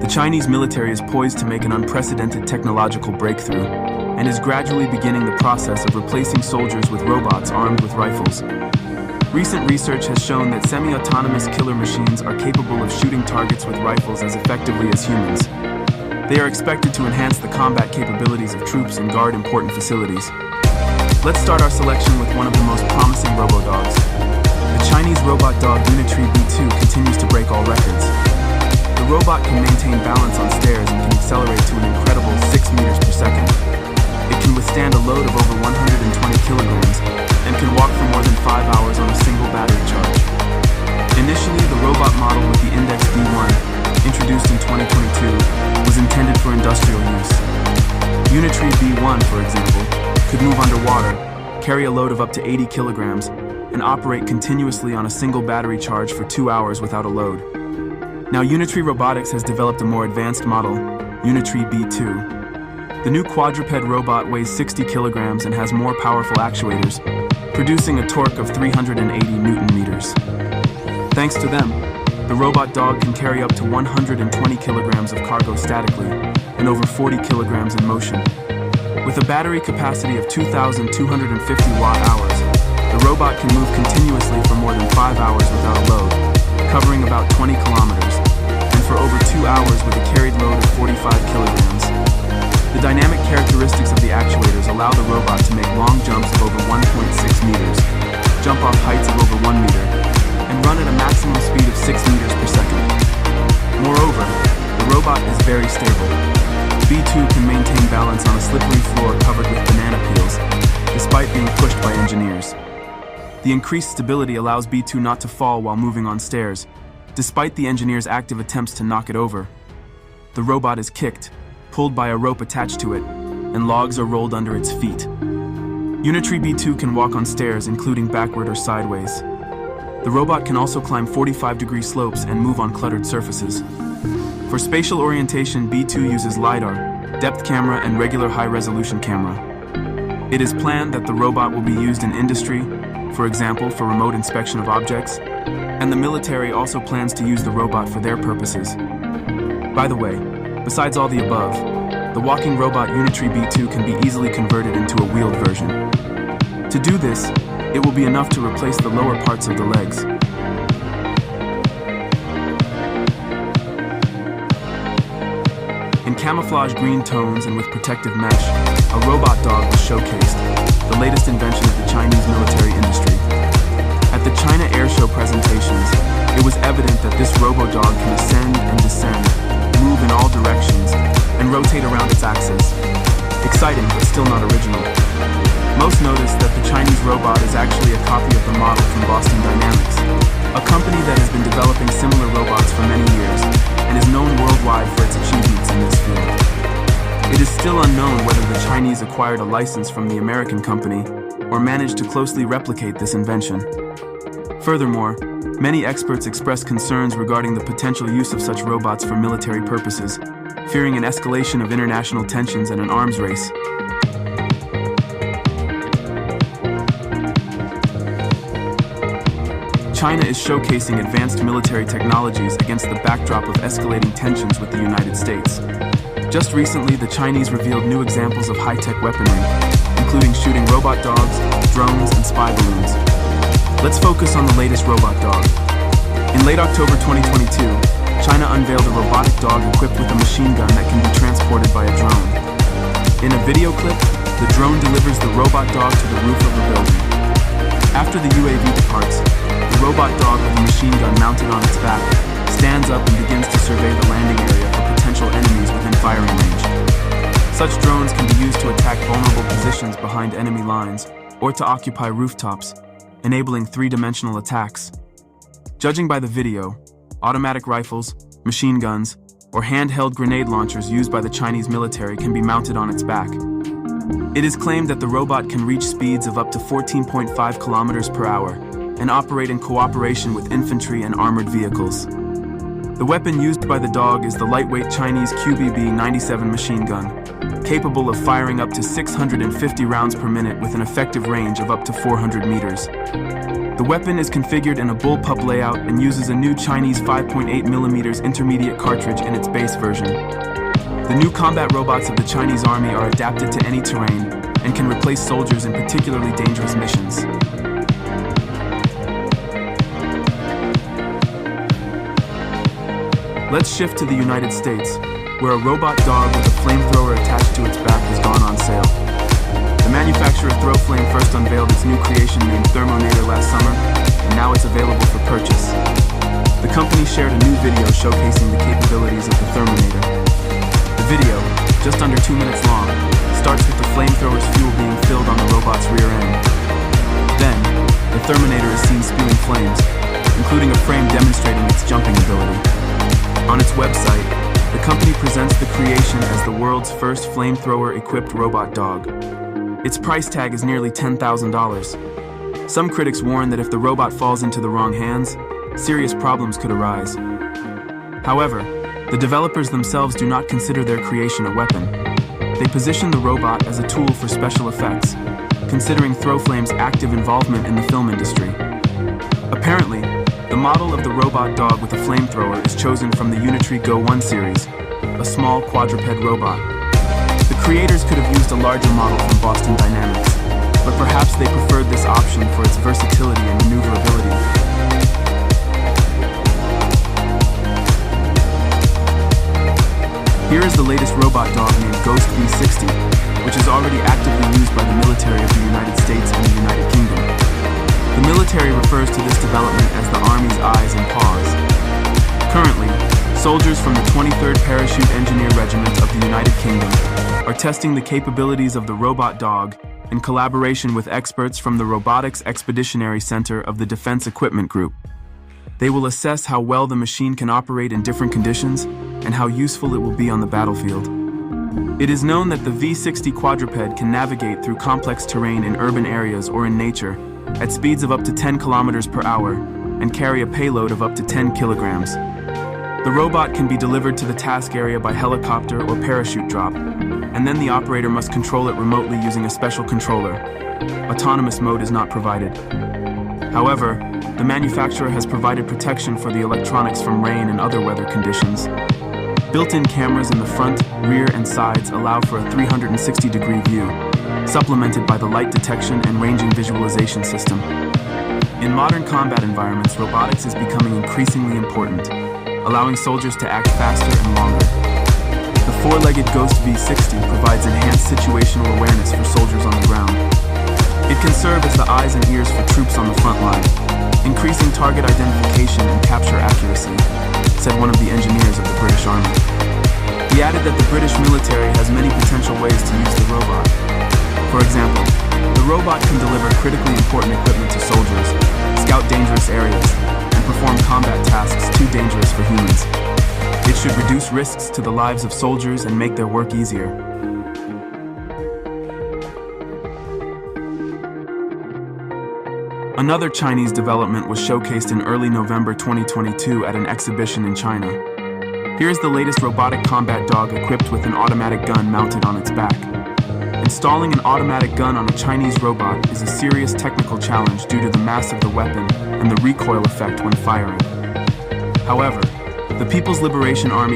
The Chinese military is poised to make an unprecedented technological breakthrough and is gradually beginning the process of replacing soldiers with robots armed with rifles. Recent research has shown that semi-autonomous killer machines are capable of shooting targets with rifles as effectively as humans. They are expected to enhance the combat capabilities of troops and guard important facilities. Let's start our selection with one of the most promising robo-dogs. The Chinese robot dog Unitree B2 continues to break all records. The robot can maintain balance on stairs and can accelerate to an incredible 6 meters per second. It can withstand a load of over 120 kilograms and can walk for more than 5 hours on a single battery charge. Initially, the robot model with the Index B1, introduced in 2022, was intended for industrial use. Unitree B1, for example, could move underwater, carry a load of up to 80 kilograms, and operate continuously on a single battery charge for 2 hours without a load. Now, Unitree Robotics has developed a more advanced model, Unitree B2. The new quadruped robot weighs 60 kilograms and has more powerful actuators, producing a torque of 380 Newton-meters. Thanks to them, the robot dog can carry up to 120 kilograms of cargo statically and over 40 kilograms in motion. With a battery capacity of 2,250 watt-hours, the robot can move continuously for more than 5 hours without a load, covering about 20 kilometers, and for over 2 hours with a carried load of 45 kilograms. The dynamic characteristics of the actuators allow the robot to make long jumps of over 1.6 meters, jump off heights of over 1 meter, and run at a maximum speed of 6 meters per second. Moreover, the robot is very stable. B2 can maintain balance on a slippery floor covered with banana peels, despite being pushed by engineers. The increased stability allows B2 not to fall while moving on stairs, despite the engineers' active attempts to knock it over. The robot is kicked, pulled by a rope attached to it, and logs are rolled under its feet. Unitree B2 can walk on stairs, including backward or sideways. The robot can also climb 45-degree slopes and move on cluttered surfaces. For spatial orientation, B2 uses LiDAR, depth camera, and regular high-resolution camera. It is planned that the robot will be used in industry, for example, for remote inspection of objects, and the military also plans to use the robot for their purposes. By the way, besides all the above, the walking robot Unitree B2 can be easily converted into a wheeled version. To do this, it will be enough to replace the lower parts of the legs. In camouflage green tones and with protective mesh, a robot dog was showcased, the latest invention of the Chinese military industry. At the China Air Show presentations, it was evident that this robo-dog can ascend and descend, move in all directions, and rotate around its axis. Exciting, but still not original. Most noticed that the Chinese robot is actually a copy of the model from Boston Dynamics, a company that has been developing similar robots for many years and is known worldwide for its achievements in this field. It is still unknown whether the Chinese acquired a license from the American company or managed to closely replicate this invention. Furthermore, many experts express concerns regarding the potential use of such robots for military purposes, fearing an escalation of international tensions and an arms race. China is showcasing advanced military technologies against the backdrop of escalating tensions with the United States. Just recently, the Chinese revealed new examples of high-tech weaponry, including shooting robot dogs, drones, and spy balloons. Let's focus on the latest robot dog. In late October 2022, China unveiled a robotic dog equipped with a machine gun that can be transported by a drone. In a video clip, the drone delivers the robot dog to the roof of a building. After the UAV departs, the robot dog with a machine gun mounted on its back stands up and begins to survey the landing area for potential enemies within firing range. Such drones can be used to attack vulnerable positions behind enemy lines or to occupy rooftops, enabling three-dimensional attacks. Judging by the video, automatic rifles, machine guns, or handheld grenade launchers used by the Chinese military can be mounted on its back. It is claimed that the robot can reach speeds of up to 14.5 kilometers per hour and operate in cooperation with infantry and armored vehicles. The weapon used by the dog is the lightweight Chinese QBB-97 machine gun, capable of firing up to 650 rounds per minute with an effective range of up to 400 meters. The weapon is configured in a bullpup layout and uses a new Chinese 5.8mm intermediate cartridge in its base version. The new combat robots of the Chinese Army are adapted to any terrain and can replace soldiers in particularly dangerous missions. Let's shift to the United States, where a robot dog with a flamethrower attached to its back has gone on sale. The manufacturer Throwflame first unveiled its new creation named Thermonator last summer, and now it's available for purchase. The company shared a new video showcasing the capabilities of the Thermonator. The video, just under 2 minutes long, starts with the flamethrower's fuel being filled on the robot's rear end. Then, the Thermonator is seen spewing flames, including a frame demonstrating its jumping ability. On its website, the company presents the creation as the world's first flamethrower-equipped robot dog. Its price tag is nearly $10,000. Some critics warn that if the robot falls into the wrong hands, serious problems could arise. However, the developers themselves do not consider their creation a weapon. They position the robot as a tool for special effects, considering Throwflame's active involvement in the film industry. Apparently, the model of the robot dog with a flamethrower is chosen from the Unitree Go 1 series, a small quadruped robot. The creators could have used a larger model from Boston Dynamics, but perhaps they preferred this option for its versatility and maneuverability. Here is the latest robot dog named Ghost V60, which is already actively used by the military of the United States and the United Kingdom. The military refers to this development as the Army's eyes and paws. Currently, soldiers from the 23rd Parachute Engineer Regiment of the United Kingdom are testing the capabilities of the robot dog in collaboration with experts from the Robotics Expeditionary Center of the Defense Equipment Group. They will assess how well the machine can operate in different conditions and how useful it will be on the battlefield. It is known that the V60 quadruped can navigate through complex terrain in urban areas or in nature at speeds of up to 10 kilometers per hour and carry a payload of up to 10 kilograms. The robot can be delivered to the task area by helicopter or parachute drop, and then the operator must control it remotely using a special controller. Autonomous mode is not provided. However, the manufacturer has provided protection for the electronics from rain and other weather conditions. Built-in cameras in the front, rear, and sides allow for a 360-degree view, supplemented by the light detection and ranging visualization system. In modern combat environments, robotics is becoming increasingly important, allowing soldiers to act faster and longer. The four-legged Ghost V60 provides enhanced situational awareness for soldiers on the ground. It can serve as the eyes and ears for troops on the front line, increasing target identification and capture accuracy, said one of the engineers of the British Army. He added that the British military has many potential ways to use the robot. For example, the robot can deliver critically important equipment to soldiers, scout dangerous areas, and perform combat tasks too dangerous for humans. It should reduce risks to the lives of soldiers and make their work easier. Another Chinese development was showcased in early November 2022 at an exhibition in China. Here's the latest robotic combat dog equipped with an automatic gun mounted on its back. Installing an automatic gun on a Chinese robot is a serious technical challenge due to the mass of the weapon and the recoil effect when firing. However, the People's Liberation Army